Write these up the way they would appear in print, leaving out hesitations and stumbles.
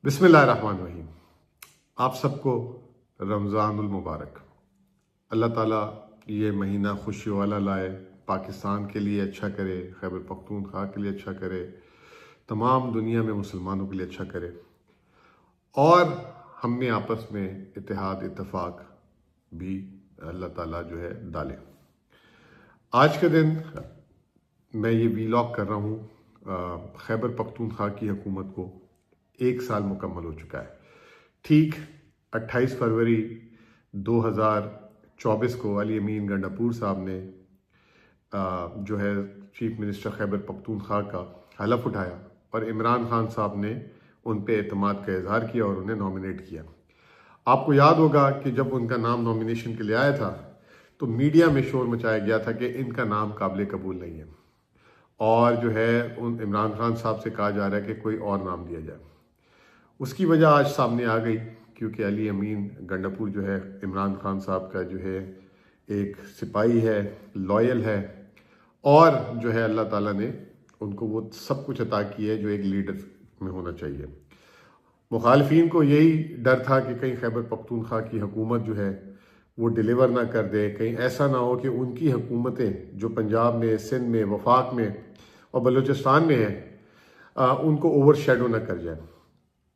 बिस्मिल्लाहिर्रहमानिर्रहीम। आप सबको रमज़ानुल मुबारक। अल्लाह ताला ये महीना खुशियों वाला लाए, पाकिस्तान के लिए अच्छा करे, खैबर पख्तूनख्वा के लिए अच्छा करे, तमाम दुनिया में मुसलमानों के लिए अच्छा करे और हमने आपस में इत्तेहाद इत्तेफाक भी अल्लाह ताला जो है डाले। आज के दिन मैं ये वीलॉग कर रहा हूँ। खैबर पख्तूनख्वा की हुकूमत को 1 साल मुकम्मल हो चुका है। ठीक 28 फरवरी 2024 को अली अमीन गंडापुर साहब ने जो है चीफ मिनिस्टर खैबर पख्तूनख्वा का हलफ उठाया और इमरान खान साहब ने उन पे एतमाद का इजहार किया और उन्हें नॉमिनेट किया। आपको याद होगा कि जब उनका नाम नॉमिनेशन के लिए आया था तो मीडिया में शोर मचाया गया था कि इनका नाम काबिल कबूल नहीं है और जो है उन इमरान खान साहब से कहा जा रहा है कि कोई और नाम दिया जाए। उसकी वजह आज सामने आ गई क्योंकि अली अमीन गंडापुर जो है इमरान खान साहब का जो है एक सिपाही है, लॉयल है और जो है अल्लाह ताला ने उनको वो सब कुछ अता किया है जो एक लीडर में होना चाहिए। मुखालफिन को यही डर था कि कहीं खैबर पख्तूनख्वा की हुकूमत जो है वो डिलीवर ना कर दे, कहीं ऐसा ना हो कि उनकी हुकूमतें जो पंजाब में, सिंध में, वफाक में और बलूचिस्तान में है उनको ओवर शेडो ना कर जाए।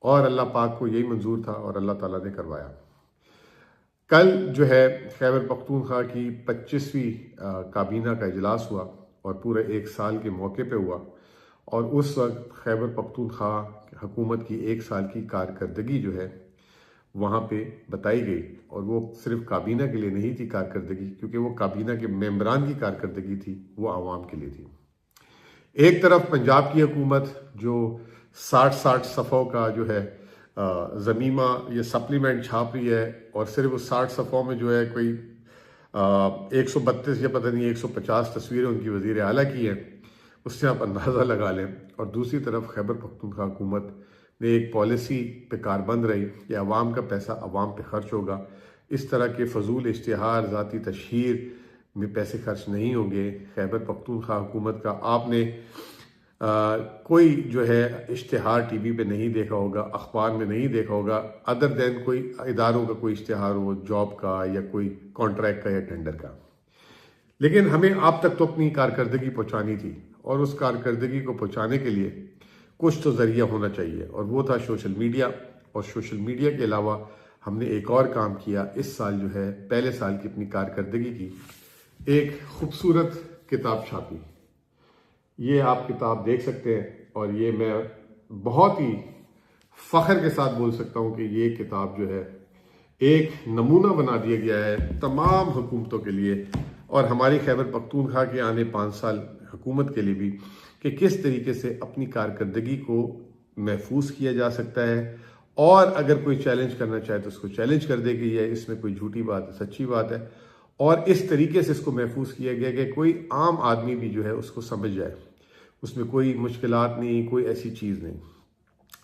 और अल्लाह पाक को यही मंजूर था और अल्लाह ताला ने करवाया। कल जो है खैबर पख्तूनख्वा की 25वीं काबीना का इजलास हुआ और पूरे 1 साल के मौके पे हुआ और उस वक्त खैबर पख्तूनख्वा हुकूमत की 1 साल की कारकर्दगी जो है वहाँ पे बताई गई और वो सिर्फ काबीना के लिए नहीं थी कारकर्दगी, क्योंकि वो काबीना के मेंबरान की कारकर्दगी थी, वो आवाम के लिए थी। एक तरफ पंजाब की हुकूमत जो 60 सफ़ों का जो है ज़मीमा ये सप्लीमेंट छाप रही है और सिर्फ उस 60 सफ़ों में जो है कोई 132 या पता नहीं 150 तस्वीरें उनकी वज़ीर आला की हैं, उससे आप अंदाज़ा लगा लें। और दूसरी तरफ खैबर पख्तूनख्वा हुकूमत ने एक पॉलिसी पे कारबंद रही कि अवाम का पैसा अवाम पे खर्च होगा, इस तरह के फजूल इश्तिहार, ज़ाती तशहीर में पैसे खर्च नहीं होंगे। खैबर पख्तूनख्वा हुकूमत का आपने कोई जो है इश्तिहार टीवी पे नहीं देखा होगा, अखबार में नहीं देखा होगा, अदर देन कोई इदारों का कोई इश्तिहार हो, जॉब का या कोई कॉन्ट्रैक्ट का या टेंडर का। लेकिन हमें आप तक तो अपनी कारकर्दगी पहुंचानी थी और उस कारकर्दगी को पहुंचाने के लिए कुछ तो जरिया होना चाहिए और वो था सोशल मीडिया। और सोशल मीडिया के अलावा हमने एक और काम किया। इस साल जो है पहले साल की अपनी कारकर्दगी की एक खूबसूरत किताब छापी। ये आप किताब देख सकते हैं और ये मैं बहुत ही फख्र के साथ बोल सकता हूँ कि ये किताब जो है एक नमूना बना दिया गया है तमाम हुकूमतों के लिए और हमारी खैबर पख्तूनख्वा के आने 5 साल हुकूमत के लिए भी, कि किस तरीके से अपनी कारकर्दगी को महफूज किया जा सकता है और अगर कोई चैलेंज करना चाहे तो उसको चैलेंज कर देगी। ये इसमें कोई झूठी बात है, सच्ची बात है और इस तरीके से इसको महफूज किया गया कि कोई आम आदमी भी जो है उसको समझ जाए, उसमें कोई मुश्किलात नहीं, कोई ऐसी चीज़ नहीं।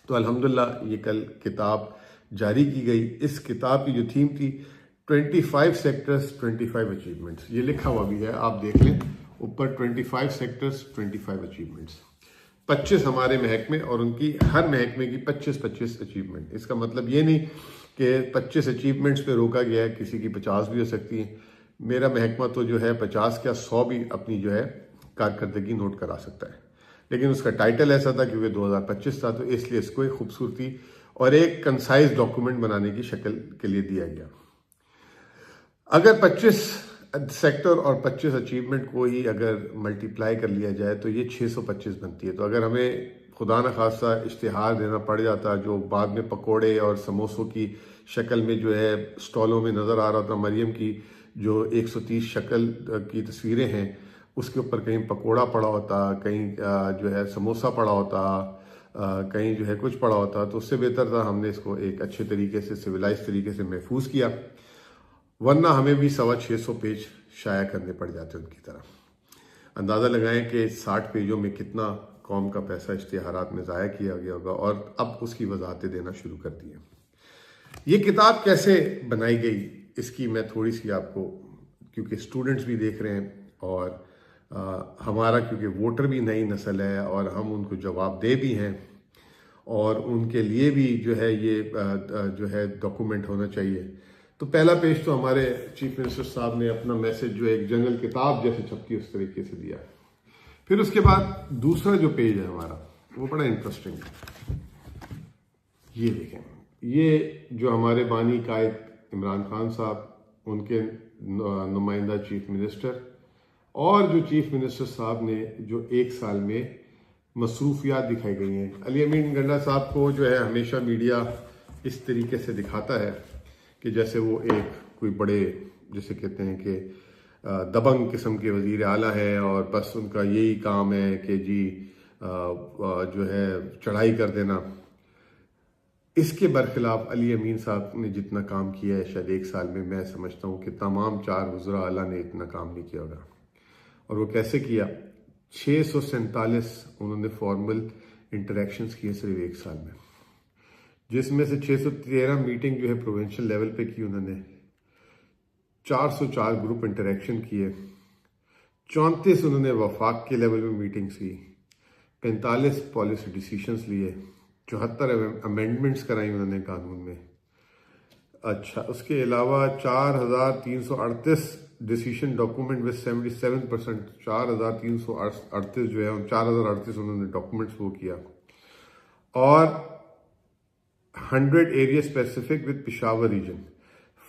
तो अल्हम्दुलिल्लाह ये कल किताब जारी की गई। इस किताब की जो थीम थी 25 सेक्टर्स 25 अचीवमेंट्स, ये लिखा हुआ भी है, आप देख लें ऊपर 25 सेक्टर्स 25 अचीवमेंट्स। 25 हमारे महकमे और उनकी हर महकमे की 25-25 अचीवमेंट। इसका मतलब ये नहीं कि 25 अचीवमेंट्स पे रोका गया है, किसी की 50 भी हो सकती है। मेरा महकमा तो जो है 50 क्या 100 भी अपनी जो है कारकर्दगी नोट करा सकता है, लेकिन उसका टाइटल ऐसा था क्योंकि 2025 था तो इसलिए इसको एक खूबसूरती और एक कंसाइज डॉक्यूमेंट बनाने की शक्ल के लिए दिया गया। अगर 25 सेक्टर और 25 अचीवमेंट को ही अगर मल्टीप्लाई कर लिया जाए तो ये 625 बनती है। तो अगर हमें खुदा न खासा इश्तिहार देना पड़ जाता जो बाद में पकोड़े और समोसों की शक्ल में जो है स्टॉलों में नज़र आ रहा था, मरियम की जो 130 शक्ल की तस्वीरें हैं उसके ऊपर कहीं पकोड़ा पड़ा होता, कहीं जो है समोसा पड़ा होता, कहीं जो है कुछ पड़ा होता, तो उससे बेहतर था हमने इसको एक अच्छे तरीके से सिविलाइज तरीके से महफूज किया, वरना हमें भी 625 पेज शाया करने पड़ जाते उनकी तरह। अंदाज़ा लगाएं कि 60 पेजों में कितना कौम का पैसा इश्तिहारात में ज़ाया किया गया होगा और अब उसकी वजाहतें देना शुरू कर दी हैं। ये किताब कैसे बनाई गई इसकी मैं थोड़ी सी आपको, क्योंकि स्टूडेंट्स भी देख रहे हैं और हमारा क्योंकि वोटर भी नई नस्ल है और हम उनको जवाब दे भी हैं और उनके लिए भी जो है ये जो है डॉक्यूमेंट होना चाहिए। तो पहला पेज तो हमारे चीफ मिनिस्टर साहब ने अपना मैसेज जो एक जंगल किताब जैसे छपती है उस तरीके से दिया। फिर उसके बाद दूसरा जो पेज है हमारा वो बड़ा इंटरेस्टिंग है। ये देखें, ये जो हमारे बानी कायद इमरान खान साहब, उनके नुमाइंदा चीफ मिनिस्टर और जो चीफ मिनिस्टर साहब ने जो एक साल में मसरूफियात दिखाई गई हैं। अली अमीन गंडा साहब को जो है हमेशा मीडिया इस तरीके से दिखाता है कि जैसे वो एक कोई बड़े, जैसे कहते हैं कि दबंग किस्म के वजीर आला है और बस उनका यही काम है कि जी जो है चढ़ाई कर देना। इसके बरखिलाफ अली अमीन साहब ने जितना काम किया है शायद एक साल में, मैं समझता हूँ कि तमाम 4 वज़रा आला ने इतना काम नहीं किया होगा। और वो कैसे किया? 647 उन्होंने फॉर्मल इंटरेक्शंस किए सिर्फ एक साल में, जिसमें से 613 मीटिंग जो है प्रोविंशियल लेवल पे की उन्होंने, 404 ग्रुप इंटरेक्शन किए, 34 उन्होंने वफाक के लेवल में मीटिंग्स की, 45 पॉलिसी डिसीशंस लिए, 74 अमेंडमेंट्स कराई उन्होंने कानून में। अच्छा, उसके अलावा 4338 डिसीजन डॉक्यूमेंट विद 77%, 4338 जो है 4038 उन्होंने डॉक्यूमेंट्स वो किया, और 100 area specific with Peshawar region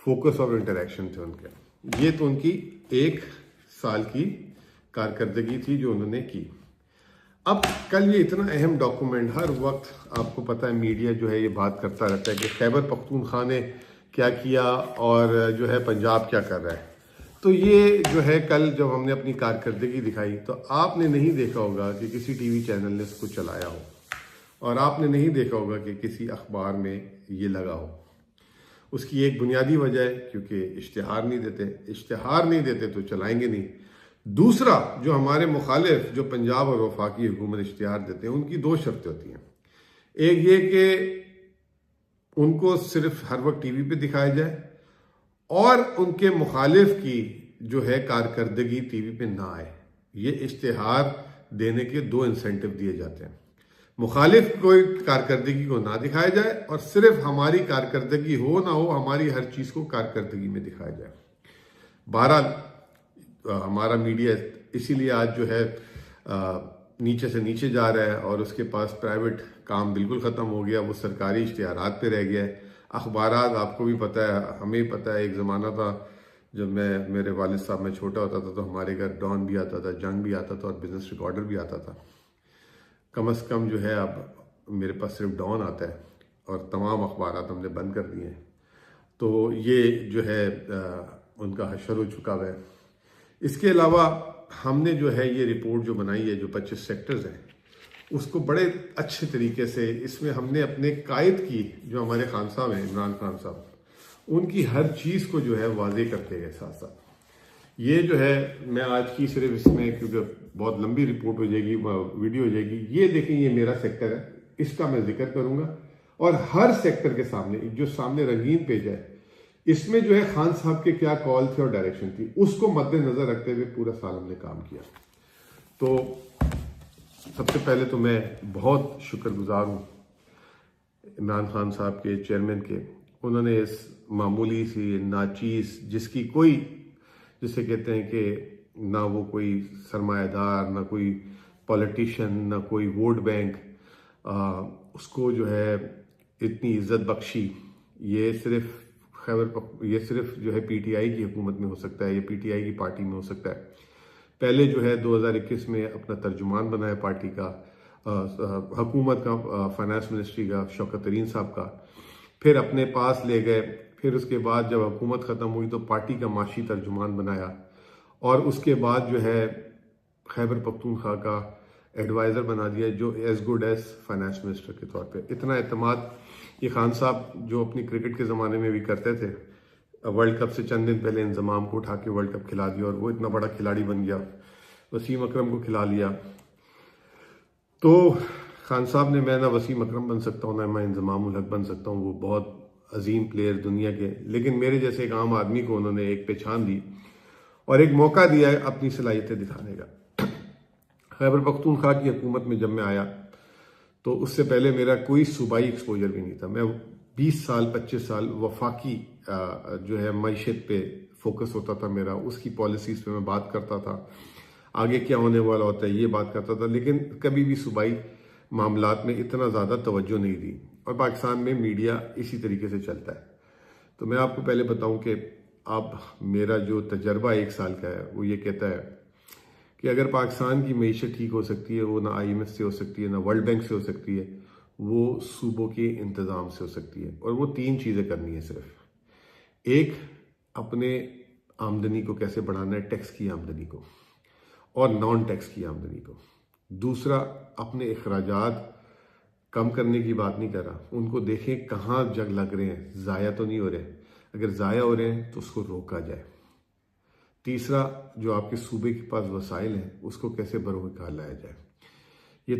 focus of interaction थे उनके। ये तो उनकी एक साल की कारकर्दगी थी जो उन्होंने की। अब कल ये इतना अहम डॉक्यूमेंट, हर वक्त आपको पता है मीडिया जो है ये बात करता रहता है कि खैबर पख्तूनख्वा ने क्या किया और जो है पंजाब क्या कर रहा है। तो ये जो है कल जब हमने अपनी कारकर्दगी दिखाई तो आपने नहीं देखा होगा कि किसी टीवी चैनल ने इसको चलाया हो, और आपने नहीं देखा होगा कि किसी अखबार में ये लगा हो। उसकी एक बुनियादी वजह है क्योंकि इश्तिहार नहीं देते। इश्तिहार नहीं देते तो चलाएंगे नहीं। दूसरा, जो हमारे मुखालिफ जो पंजाब और वफाकी हुकूमत इश्तिहार देते हैं, उनकी 2 शर्तें होती हैं। एक ये कि उनको सिर्फ हर वक्त टीवी पे दिखाया जाए, और उनके मुखालिफ की जो है कारकर्दगी टीवी पे ना आए। ये इश्तिहार देने के 2 इंसेंटिव दिए जाते हैं। मुखालिफ कोई कारकर्दगी को ना दिखाया जाए, और सिर्फ हमारी कारकर्दगी हो ना हो, हमारी हर चीज़ को कारकर्दगी में दिखाया जाए। बहरहाल हमारा मीडिया इसीलिए आज जो है नीचे से नीचे जा रहा है, और उसके पास प्राइवेट काम बिल्कुल ख़त्म हो गया, वो सरकारी इश्तिहारात पे रह गया है। अखबारात आपको भी पता है, हमें भी पता है, एक ज़माना था जब मेरे वालिद साहब में छोटा होता था तो हमारे घर डॉन भी आता था, जंग भी आता था, और बिजनेस रिकॉर्डर भी आता था। कम अज़ कम जो है अब मेरे पास सिर्फ डॉन आता है, और तमाम अखबारात हमने बंद कर दिए हैं। तो ये जो है उनका हशर हो चुका है। इसके अलावा हमने जो है ये रिपोर्ट जो बनाई है, जो 25 सेक्टर्स हैं, उसको बड़े अच्छे तरीके से इसमें हमने अपने कायद की, जो हमारे खान साहब हैं इमरान खान साहब, उनकी हर चीज़ को जो है वाज़े करते गए साथ साथ। ये जो है मैं आज की सिर्फ इसमें, क्योंकि बहुत लंबी रिपोर्ट हो जाएगी, वीडियो हो जाएगी, ये देखें, ये मेरा सेक्टर है, इसका मैं जिक्र करूँगा। और हर सेक्टर के सामने जो सामने रंगीन पेज है, इसमें जो है खान साहब के क्या कॉल थे और डायरेक्शन थी, उसको मद्देनजर रखते हुए पूरा साल हमने काम किया। तो सबसे पहले तो मैं बहुत शुक्रगुजार हूँ इमरान खान साहब के, चेयरमैन के। उन्होंने इस मामूली सी नाचीज़, जिसकी कोई, जिसे कहते हैं कि ना वो कोई सरमायादार, ना कोई पॉलिटिशियन, ना कोई वोट बैंक, उसको जो है इतनी इज्जत बख्शी। ये सिर्फ जो है पीटीआई की हुकूमत में हो सकता है, ये पीटीआई की पार्टी में हो सकता है। पहले जो है 2021 में अपना तर्जुमान बनाया पार्टी का, हुकूमत का, फाइनेंस मिनिस्ट्री का, शौकत तरीन साहब का, फिर अपने पास ले गए। फिर उसके बाद जब हुकूमत ख़त्म हुई तो पार्टी का माशी तर्जुमान बनाया, और उसके बाद जो है खैबर पख्तूनख्वा का एडवाइज़र बना दिया, जो as good as finance minister के तौर पे। इतना एतमाद ये खान साहब जो अपनी क्रिकेट के ज़माने में भी करते थे, वर्ल्ड कप से चंद दिन पहले इंजमाम को उठा के वर्ल्ड कप खिला दिया, और वो इतना बड़ा खिलाड़ी बन गया, वसीम अकरम को खिला लिया। तो खान साहब ने, मैं ना वसीम अकरम बन सकता हूँ, ना मैं इंजमाम उल हक बन सकता हूँ, वो बहुत अजीम प्लेयर दुनिया के, लेकिन मेरे जैसे एक आम आदमी को उन्होंने एक पहचान दी और एक मौका दिया है अपनी सलाहियतें दिखाने का। खैबर पख्तूनख्वा की हुकूमत में जब मैं आया तो उससे पहले मेरा कोई सूबाई एक्सपोजर भी नहीं था। मैं 20 साल 25 साल वफाकी जो है मईशत पे फोकस होता था मेरा, उसकी पॉलिसीज पे मैं बात करता था, आगे क्या होने वाला होता है ये बात करता था, लेकिन कभी भी सूबाई मामलात में इतना ज़्यादा तवज्जो नहीं दी। और पाकिस्तान में मीडिया इसी तरीके से चलता है। तो मैं आपको पहले बताऊं कि अब मेरा जो तजर्बा 1 साल का है वो ये कहता है कि अगर पाकिस्तान की मईशत ठीक हो सकती है, वो ना IMF से हो सकती है, ना वर्ल्ड बैंक से हो सकती है, वो सूबों के इंतज़ाम से हो सकती है। और वो 3 चीज़ें करनी है सिर्फ। एक, अपने आमदनी को कैसे बढ़ाना है, टैक्स की आमदनी को और नॉन टैक्स की आमदनी को। दूसरा, अपने अखराजात कम करने की बात नहीं कर रहा, उनको देखें कहाँ जग लग रहे हैं, ज़ाया तो नहीं हो रहे हैं, अगर ज़ाया हो रहे हैं तो उसको रोका जाए। तीसरा, जो आपके सूबे के पास वसाइल हैं उसको कैसे बरोकार लाया जाए। ये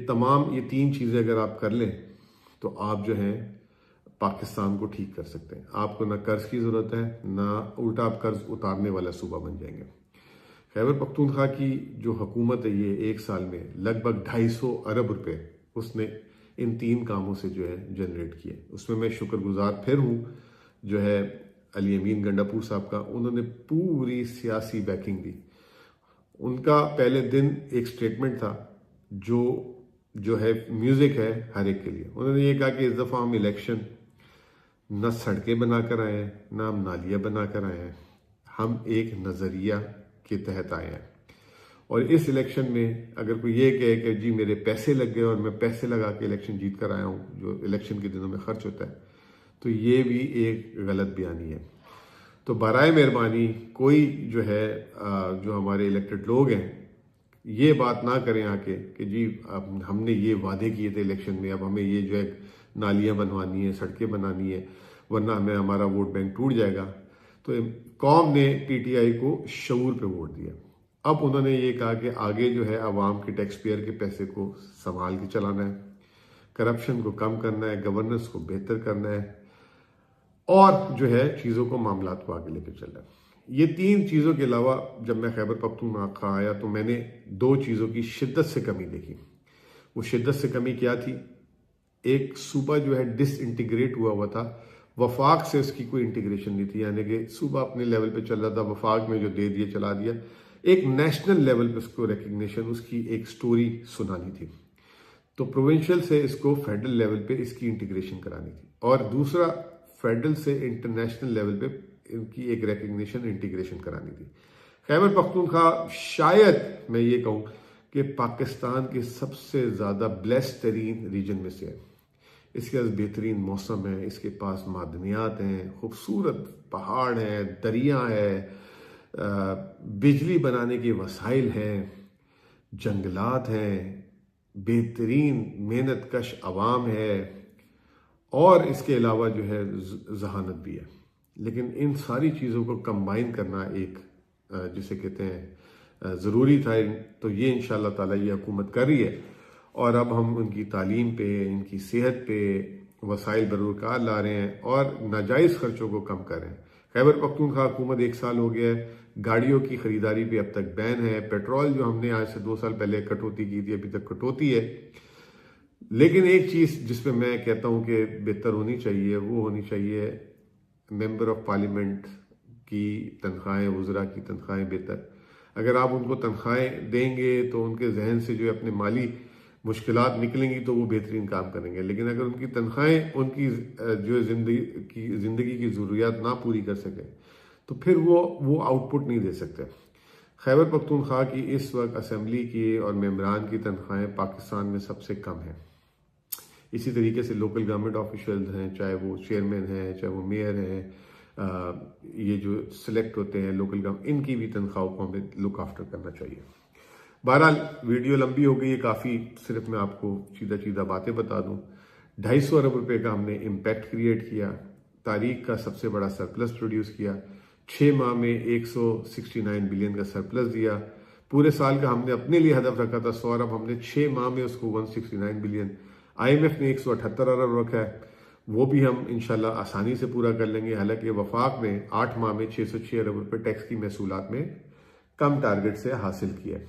3 चीज़ें अगर आप कर लें तो आप जो हैं पाकिस्तान को ठीक कर सकते हैं। आपको ना कर्ज की ज़रूरत है, ना उल्टा आप कर्ज उतारने वाला सूबा बन जाएंगे। खैबर पख्तूनख्वा की जो हुकूमत है ये 1 साल में लगभग 250 अरब रुपए उसने इन 3 कामों से जो है जनरेट किए। उसमें मैं शुक्रगुजार फिर हूँ जो है अली अमीन गंडापुर साहब का। उन्होंने पूरी सियासी बैकिंग दी। उनका पहले दिन एक स्टेटमेंट था जो है म्यूजिक है हर एक के लिए। उन्होंने ये कहा कि इस दफ़ा हम इलेक्शन न सड़कें बनाकर आए हैं, ना हम नालियाँ बनाकर आए हैं, हम एक नज़रिया के तहत आए हैं। और इस इलेक्शन में अगर कोई ये कहे कि जी मेरे पैसे लग गए और मैं पैसे लगा के इलेक्शन जीत कर आया हूँ, जो इलेक्शन के दिनों में खर्च होता है, तो ये भी एक गलत बयानी है। तो बराए मेहरबानी कोई जो है जो हमारे इलेक्टेड लोग हैं ये बात ना करें आके कि जी अब हमने ये वादे किए थे इलेक्शन में, अब हमें ये जो है नालियाँ बनवानी है, सड़कें बनानी है, वरना हमें हमारा वोट बैंक टूट जाएगा। तो कौम ने PTI को शऊर पे वोट दिया। अब उन्होंने ये कहा कि आगे जो है आवाम के टैक्स पेयर के पैसे को संभाल के चलाना है, करप्शन को कम करना है, गवर्नेंस को बेहतर करना है और जो है चीज़ों को मामलात को आगे लेकर चलना है। ये 3 चीज़ों के अलावा जब मैं खैबर पख्तूनख्वा आया तो मैंने 2 चीज़ों की शिद्दत से कमी देखी। वो शिद्दत से कमी क्या थी? एक सूबा जो है डिसइंटीग्रेट हुआ था, वफाक से उसकी कोई इंटीग्रेशन नहीं थी, यानी कि सूबा अपने लेवल पे चल रहा था, वफाक में जो दे दिया चला दिया। एक नेशनल लेवल पे उसको रिकग्निशन, उसकी एक स्टोरी सुनानी थी। तो प्रोविंशियल से इसको फेडरल लेवल पे इसकी इंटीग्रेशन करानी थी। और दूसरा, फेडरल से इंटरनेशनल लेवल पे इनकी एक रिकग्निशन इंटीग्रेशन करानी थी। खैबर पख्तूनख्वा शायद मैं ये कहूँ कि पाकिस्तान के सबसे ज़्यादा ब्लेस्ड तरीन रीजन में से है। इसके पास बेहतरीन मौसम है, इसके पास मादनियात हैं, खूबसूरत पहाड़ हैं, दरिया है, बिजली बनाने के वसाइल हैं, जंगलात हैं, बेहतरीन मेहनत कश अवाम है और इसके अलावा जो है जहानत भी है। लेकिन इन सारी चीज़ों को कंबाइन करना एक जिसे कहते हैं ज़रूरी था। तो ये इंशाअल्लाह ताला ये हुकूमत कर रही है और अब हम उनकी तालीम पे, इनकी सेहत पे वसाइल बरूकार ला रहे हैं और नाजायज़ खर्चों को कम कर रहे हैं। खैबर पख्तूनख्वा हुकूमत 1 साल हो गया है, गाड़ियों की खरीदारी पे अब तक बैन है। पेट्रोल जो हमने आज से 2 साल पहले कटौती की थी अभी तक कटौती है। लेकिन एक चीज़ जिसपे मैं कहता हूँ कि बेहतर होनी चाहिए, वो होनी चाहिए मेंबर ऑफ पार्लियामेंट की तनख्वाहें, वज़रा की तनख्वाहें बेहतर। अगर आप उनको तनख्वाहें देंगे तो उनके जहन से जो अपने माली मुश्किलात निकलेंगी तो वो बेहतरीन काम करेंगे। लेकिन अगर उनकी तनख्वाहें उनकी जो ज़िंदगी की ज़रूरियात ना पूरी कर सके तो फिर वो आउटपुट नहीं दे सकते। खैबर पख्तूनख्वा की इस वक्त असम्बली की और मेंबरान की तनख्वाहें पाकिस्तान में सबसे कम हैं। इसी तरीके से लोकल गवर्नमेंट ऑफिशियल्स हैं, चाहे वो चेयरमैन हैं, चाहे वो मेयर हैं, ये जो सिलेक्ट होते हैं लोकल गवर्नमेंट, इनकी भी तनख्वाहों को हमें लुक आफ्टर करना चाहिए। बहरहाल वीडियो लंबी हो गई है काफ़ी, सिर्फ मैं आपको सीधा सीधा बातें बता दूं। 250 अरब रुपए का हमने इम्पैक्ट क्रिएट किया, तारीख का सबसे बड़ा सरप्लस प्रोड्यूस किया, 6 माह में 169 बिलियन का सरप्लस दिया। पूरे साल का हमने अपने लिए हदफ रखा था 100 अरब, हमने 6 माह में उसको 169 बिलियन। IMF ने 178 अरब रखा है, वो भी हम इंशाल्लाह आसानी से पूरा कर लेंगे। हालांकि वफाक ने 8 माह में 606 अरब रुपए टैक्स की महसूलात में कम टारगेट से हासिल किया है।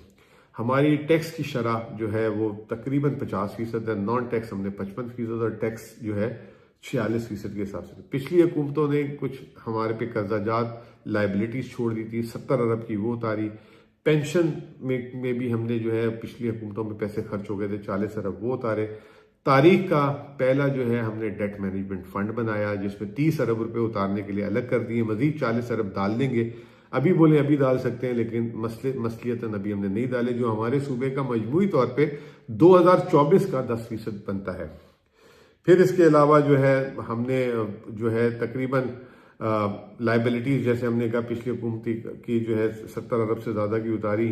हमारी टैक्स की शरह जो है वो तकरीबन 50% है, नॉन टैक्स हमने 55% और टैक्स जो है 46% के हिसाब से। पिछली हुकूमतों ने कुछ हमारे पे कर्जाजात लाइबिलिटीज छोड़ दी थी, 70 अरब की वो उतारी। पेंशन में भी हमने जो है पिछली हुकूमतों में पैसे खर्च हो गए थे, 40 अरब वो उतारे। तारीख का पहला जो है हमने डेट मैनेजमेंट फंड बनाया जिसमें 30 अरब रुपए उतारने के लिए अलग कर दिए, मजीद 40 अरब डाल देंगे। अभी बोले अभी डाल सकते हैं, लेकिन मसलियतन अभी हमने नहीं डाले, जो हमारे सूबे का मजमूई तौर पे 2024 का 10% बनता है। फिर इसके अलावा जो है हमने जो है तकरीबन लाइबिलिटीज जैसे हमने कहा पिछली हुकूमती की जो है 70 अरब से ज़्यादा की उतारी।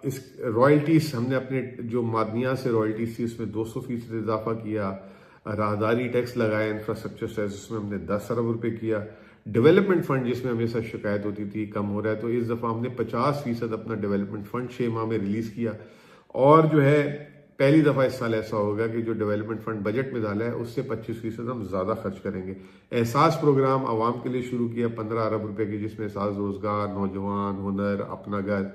इस रॉयल्टीज हमने अपने जो मादनियात से रॉयल्टीज थी उसमें 200% इजाफा किया। राहदारी टैक्स लगाया, इंफ्रास्ट्रक्चर टैक्स उसमें हमने 10 अरब रुपए किया। डेवलपमेंट फंड जिसमें हमेशा शिकायत होती थी कम हो रहा है, तो इस दफ़ा हमने 50% अपना डेवलपमेंट फंड 6 माह में रिलीज़ किया। और जो है पहली दफ़ा इस साल ऐसा होगा कि जो डेवलपमेंट फंड बजट में डाला है उससे 25% हम ज़्यादा खर्च करेंगे। एहसास प्रोग्राम आवाम के लिए शुरू किया 15 अरब रुपए की, जिसमें एहसास रोजगार, नौजवान, हुनर, अपना घर,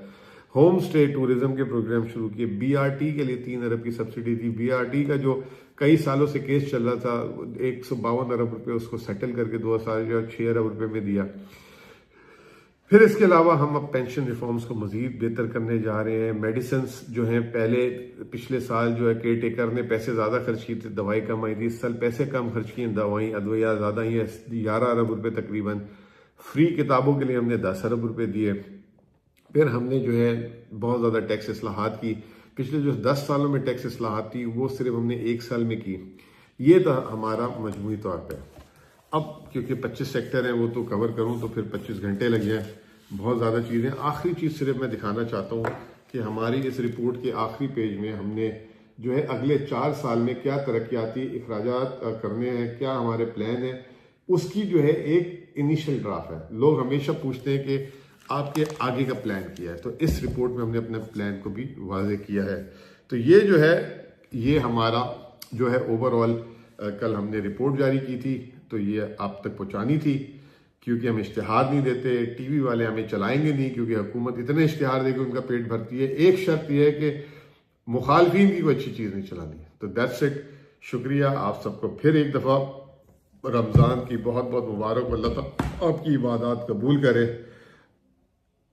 होम स्टे, टूरिज्म के प्रोग्राम शुरू किए। BRT के लिए 3 अरब की सब्सिडी थी। BRT का जो कई सालों से केस चल रहा था 152 अरब रुपए उसको सेटल करके 2006 अरब रुपए में दिया। फिर इसके अलावा हम अब पेंशन रिफॉर्म्स को मजीद बेहतर करने जा रहे हैं। मेडिसिन जो हैं पहले पिछले साल जो है केयर टेकर ने पैसे ज़्यादा खर्च किए थे, दवाई कम आई थी। इस साल पैसे कम खर्च किए, दवाई अदविया ज़्यादा ही है, 11 अरब रुपए तकरीबन। फ्री किताबों के लिए हमने 10 अरब रुपए दिए। फिर हमने जो है बहुत ज़्यादा टैक्स इस्लाहात की। पिछले जो 10 सालों में टैक्स इस्लाहात थी वो सिर्फ हमने 1 साल में की। ये था हमारा मजमूई तौर पर। अब क्योंकि 25 सेक्टर हैं वो तो कवर करूं तो फिर 25 घंटे लग जाए, बहुत ज़्यादा चीज़ें। आखिरी चीज़ सिर्फ मैं दिखाना चाहता हूँ कि हमारी इस रिपोर्ट के आखिरी पेज में हमने जो है अगले 4 साल में क्या तरक्याती अखराजात करने हैं, क्या हमारे प्लान है, उसकी जो है एक इनिशियल ड्राफ्ट है। लोग हमेशा पूछते हैं कि आपके आगे का प्लान किया है, तो इस रिपोर्ट में हमने अपने प्लान को भी वाज़ेह किया है। तो ये जो है ये हमारा जो है ओवरऑल कल हमने रिपोर्ट जारी की थी, तो ये आप तक पहुँचानी थी क्योंकि हम इश्तिहार नहीं देते, टीवी वाले हमें चलाएंगे नहीं क्योंकि हुकूमत इतने इश्तिहार देकर उनका पेट भरती है। एक शर्त यह है कि मुखालफीन की कोई अच्छी चीज़ नहीं चलानी है। तो दैट्स इट। शुक्रिया आप सबको फिर एक दफ़ा। रमज़ान की बहुत बहुत मुबारक। अल्लाह आपकी इबादत कबूल करे।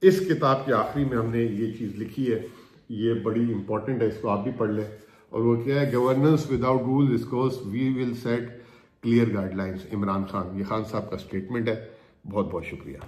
इस किताब के आखिरी में हमने ये चीज़ लिखी है, ये बड़ी इंपॉर्टेंट है, इसको आप भी पढ़ लें। और वो क्या है, governance without rule discourse we will set clear guidelines. Imran Khan, ये खान साहब का स्टेटमेंट है। बहुत बहुत शुक्रिया।